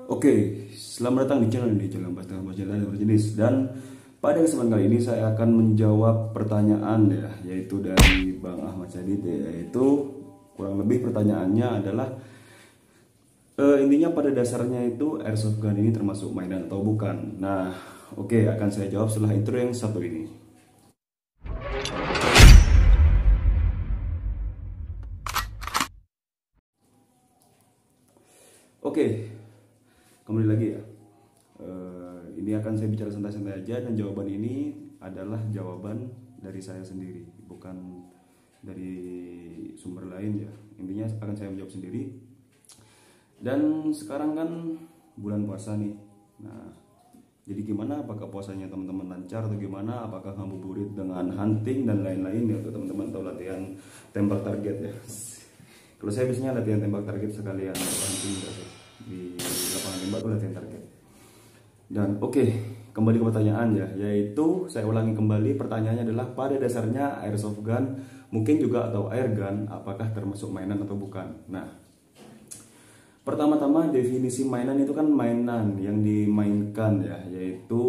Oke, selamat datang di channel ini, Jalan Bahasa Jalan Berjenis. Dan pada kesempatan kali ini saya akan menjawab pertanyaan ya, yaitu dari Bang Ahmad Sadid, yaitu kurang lebih pertanyaannya adalah intinya pada dasarnya itu airsoft gun ini termasuk mainan atau bukan. Nah, oke, akan saya jawab setelah intro yang satu ini. Oke, kembali lagi ya. Ini akan saya bicara santai-santai aja, dan jawaban ini adalah jawaban dari saya sendiri, bukan dari sumber lain ya. Intinya akan saya menjawab sendiri. Dan sekarang kan bulan puasa nih. Nah, jadi gimana? Apakah puasanya teman-teman lancar atau gimana? Apakah ngabuburit dengan hunting dan lain-lain ya? Atau teman-teman tahu latihan tembak target ya? Kalau saya biasanya latihan tembak target sekalian hunting di lapangan tembak itu latihan target. Dan oke, kembali ke pertanyaan ya, yaitu saya ulangi kembali, pertanyaannya adalah pada dasarnya airsoft gun mungkin juga atau air gun apakah termasuk mainan atau bukan. Nah, pertama-tama definisi mainan itu kan mainan yang dimainkan ya, yaitu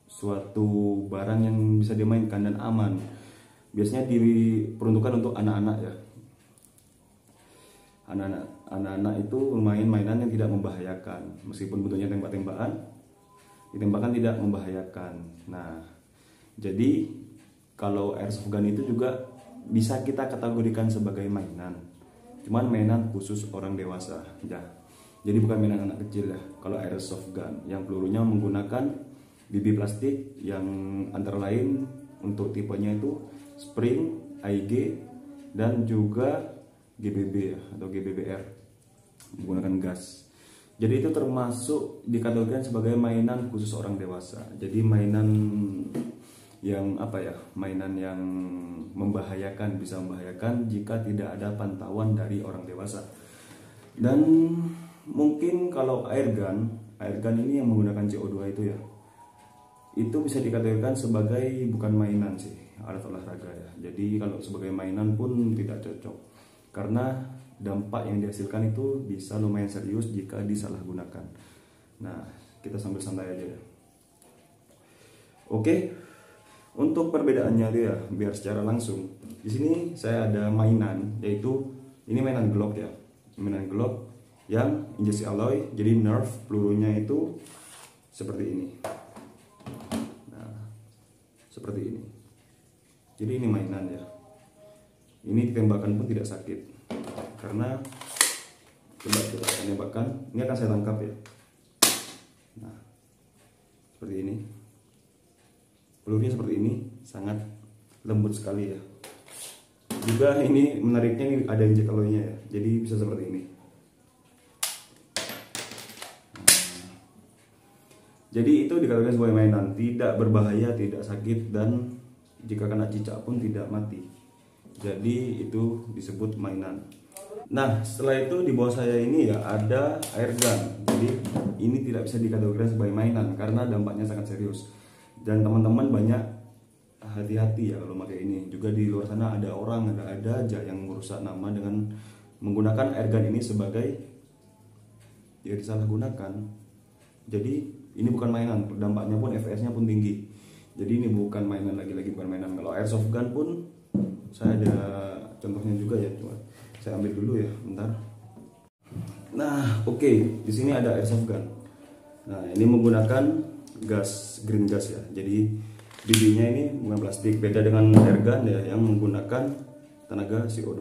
suatu barang yang bisa dimainkan dan aman. Biasanya diperuntukkan untuk anak-anak ya. Anak-anak itu bermain mainan yang tidak membahayakan, meskipun bentuknya tembak-tembakan, ditembakkan tidak membahayakan. Nah, jadi kalau airsoft gun itu juga bisa kita kategorikan sebagai mainan, cuman mainan khusus orang dewasa ya. Jadi bukan mainan anak kecil ya. Kalau airsoft gun yang pelurunya menggunakan BB plastik yang antara lain untuk tipenya itu spring, AIG, dan juga GBB ya, atau GBBR, menggunakan gas. Jadi itu termasuk dikategorikan sebagai mainan khusus orang dewasa. Jadi mainan yang apa ya, mainan yang membahayakan, bisa membahayakan jika tidak ada pantauan dari orang dewasa. Dan mungkin kalau air gun ini yang menggunakan CO2 itu ya, itu bisa dikategorikan sebagai bukan mainan sih, alat olahraga ya. Jadi kalau sebagai mainan pun tidak cocok, karena dampak yang dihasilkan itu bisa lumayan serius jika disalahgunakan. Nah, kita sambil santai aja ya. Oke, untuk perbedaannya itu ya, biar secara langsung. Di sini saya ada mainan, yaitu ini mainan Glock ya, mainan Glock yang injeksi alloy. Jadi nerf pelurunya itu seperti ini. Nah, seperti ini. Jadi ini mainan ya. Ini ditembakkan pun tidak sakit, karena coba kita akan tembakkan. Ini akan saya tangkap ya. Nah, seperti ini. Pelurunya seperti ini, sangat lembut sekali ya. Juga ini menariknya, ini ada injek alloynya ya. Jadi bisa seperti ini. Jadi itu dikatakan sebagai mainan, tidak berbahaya, tidak sakit, dan jika kena cicak pun tidak mati. Jadi itu disebut mainan. Nah, setelah itu di bawah saya ini ya ada air gun. Jadi ini tidak bisa dikategorikan sebagai mainan karena dampaknya sangat serius. Dan teman-teman banyak hati-hati ya kalau pakai ini. Juga di luar sana ada orang, ada aja yang merusak nama dengan menggunakan air gun ini sebagai ya disalahgunakan. Jadi ini bukan mainan, dampaknya pun FPS-nya pun tinggi. Jadi ini bukan mainan, lagi-lagi bukan mainan. Kalau airsoft gun pun saya ada contohnya juga ya, coba saya ambil dulu ya, bentar. Nah, oke, di sini ada airsoft gun. Nah, ini menggunakan gas, green gas ya. Jadi BB-nya ini bukan plastik, beda dengan air gun ya yang menggunakan tenaga CO2.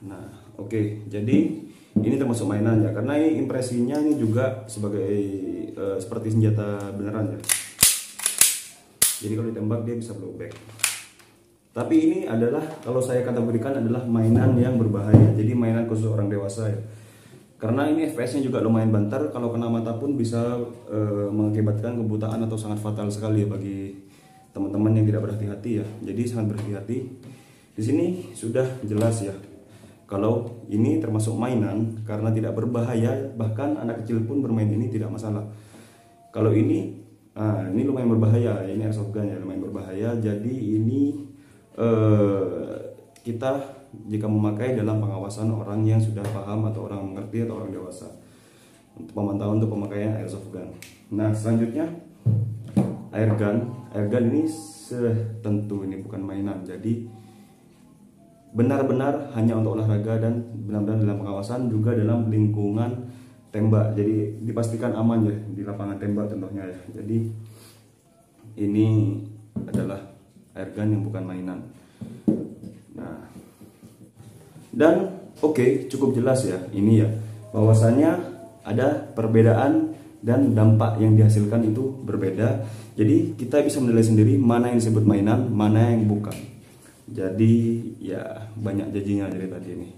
Nah, oke, jadi ini termasuk mainan ya, karena ini impresinya ini juga sebagai seperti senjata beneran ya. Jadi kalau ditembak dia bisa blowback. Tapi ini adalah, kalau saya kategorikan adalah mainan yang berbahaya. Jadi mainan khusus orang dewasa ya. Karena ini FPS-nya juga lumayan banter, kalau kena mata pun bisa mengakibatkan kebutaan atau sangat fatal sekali ya bagi teman-teman yang tidak berhati-hati ya. Jadi sangat berhati-hati. Di sini sudah jelas ya, kalau ini termasuk mainan karena tidak berbahaya, bahkan anak kecil pun bermain ini tidak masalah. Kalau ini lumayan berbahaya, ini airsoft gun ya, lumayan berbahaya. Jadi ini kita jika memakai dalam pengawasan orang yang sudah paham atau orang mengerti atau orang dewasa. untuk pemantauan untuk pemakaian airsoft gun. Nah selanjutnya air gun ini tentu ini bukan mainan, jadi benar-benar hanya untuk olahraga dan benar-benar dalam pengawasan, juga dalam lingkungan tembak. Jadi dipastikan aman ya di lapangan tembak contohnya ya. Jadi ini adalah air gun yang bukan mainan. Nah, dan oke, cukup jelas ya ini ya, bahwasanya ada perbedaan dan dampak yang dihasilkan itu berbeda. Jadi kita bisa menilai sendiri mana yang disebut mainan, mana yang bukan. Jadi ya banyak jajinya dari tadi ini.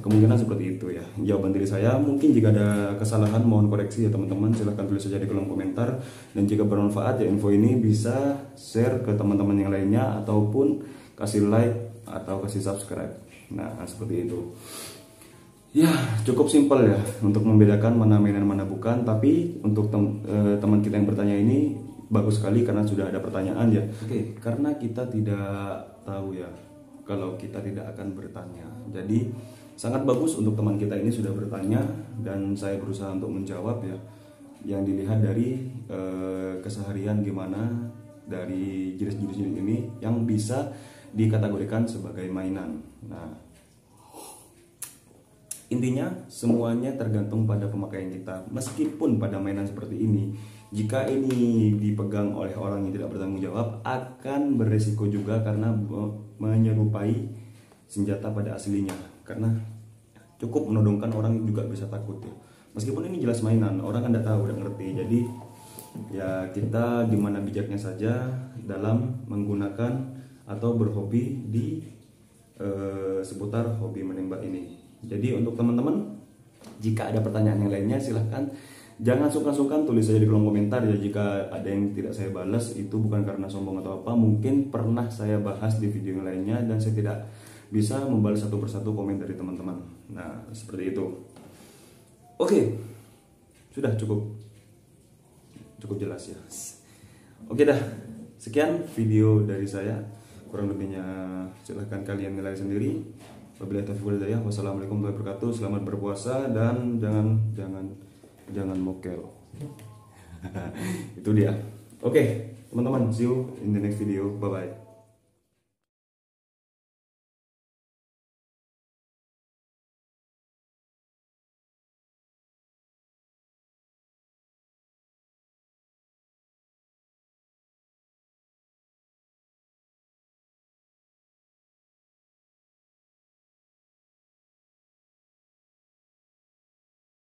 Kemungkinan seperti itu ya jawaban dari saya. Mungkin jika ada kesalahan mohon koreksi ya teman-teman, silahkan tulis saja di kolom komentar. Dan jika bermanfaat ya info ini bisa share ke teman-teman yang lainnya, ataupun kasih like atau kasih subscribe. Nah seperti itu ya, cukup simpel ya untuk membedakan mana mainan mana bukan. Tapi untuk teman kita yang bertanya ini bagus sekali karena sudah ada pertanyaan ya. Oke, karena kita tidak tahu ya kalau kita tidak akan bertanya, jadi sangat bagus untuk teman kita ini sudah bertanya dan saya berusaha untuk menjawab ya. Yang dilihat dari keseharian gimana dari jenis-jenis ini yang bisa dikategorikan sebagai mainan. Nah intinya semuanya tergantung pada pemakaian kita. Meskipun pada mainan seperti ini, jika ini dipegang oleh orang yang tidak bertanggung jawab, akan beresiko juga karena menyerupai senjata pada aslinya. Karena cukup menodongkan, orang juga bisa takut ya. Meskipun ini jelas mainan, orang kan tidak tahu, tidak ngerti. Jadi ya kita gimana bijaknya saja dalam menggunakan atau berhobi di seputar hobi menembak ini. Jadi untuk teman-teman, jika ada pertanyaan yang lainnya silahkan, jangan sungkan-sungkan tulis saja di kolom komentar ya. Jika ada yang tidak saya balas itu bukan karena sombong atau apa, mungkin pernah saya bahas di video yang lainnya dan saya tidak bisa membalas satu persatu komen dari teman-teman. Nah seperti itu. Oke, sudah cukup jelas ya. Oke dah, sekian video dari saya. Kurang lebihnya silahkan kalian nilai sendiri. Wabillahi taufiq wal hidayah. Wassalamualaikum warahmatullahi wabarakatuh. Selamat berpuasa dan jangan mokel. Itu dia. Oke, teman-teman, see you in the next video. Bye bye.